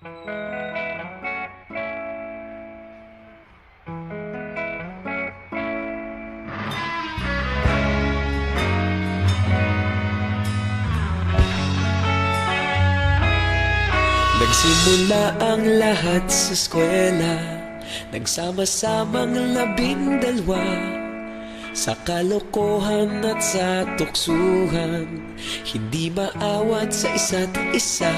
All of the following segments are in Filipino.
Nagsimula ang lahat sa eskwela, nagsama-samang 12 sa kalokohan at sa tuksuhan, hindi maawat sa isa't isa.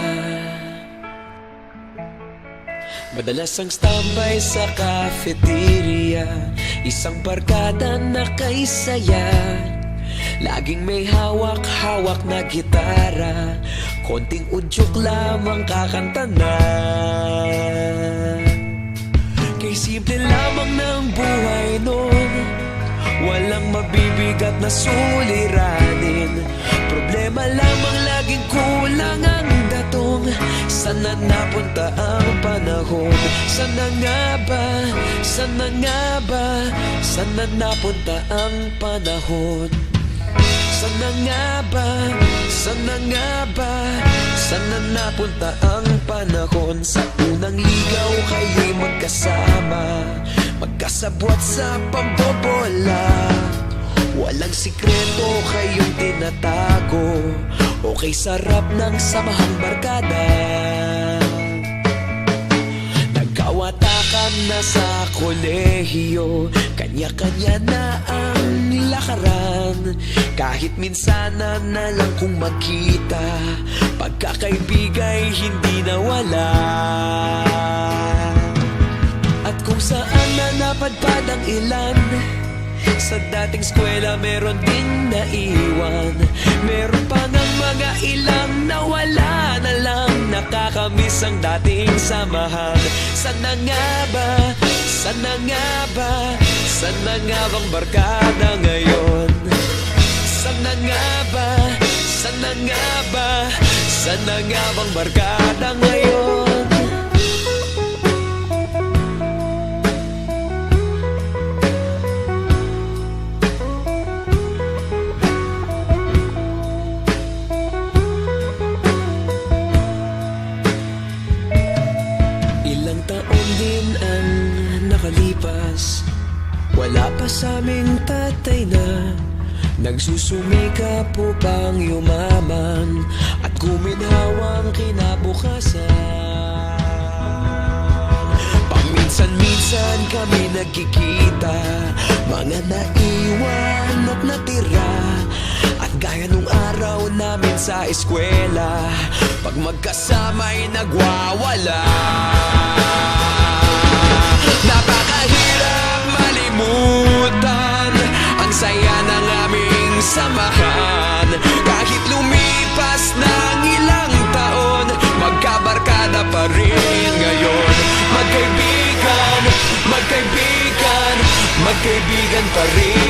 Madalas ang standby sa cafeteria, isang barkada na kay saya. Laging may hawak-hawak na gitara, konting udyok lamang kakanta na. Kay simple lamang ng buhay nun, walang mabibigat na suliranin. Problema lamang laging kulang ang datong. Sana napunta ang panahon? Sana nga ba? Sana nga ba? Sana napunta ang panahon? Sana nga ba? Sana nga ba? Sana napunta ang panahon? Sa unang ligaw kayo'y magkasama, magkasabwat sa pambobola. Walang sikreto kayong tinatago, okay sarap ng samahang barkada. Nagkawatakan na sa kolehiyo, kanya-kanya na ang lakaran. Kahit minsanan na lang kung magkita, pagkakaibigay hindi nawala. At kung saan na napadpad ang ilan, sa dating eskwela meron ding naiwan. Meron pa ng mga ilang nawala na lang, nakakamiss ang dating samahan. Sana nga ba? Sana nga ba? Sana nga bang barkada ngayon? Sana nga ba? Sana nga ba? Sana nga bang barkada ngayon? Ilang taon din ang nakalipas, wala pa sa aming tatay na nagsusumikap upang yumaman at guminhawang kinabukasan. Paminsan-minsan kami nagkikita, mga naiwan at natira. At gaya nung araw namin sa eskwela, pag magkasama'y nagwawala. Napakahirap malimutan ang saya ng aming samahan. Kahit lumipas ng ilang taon, magkabarkada pa rin ngayon. Magkaibigan, magkaibigan, magkaibigan pa rin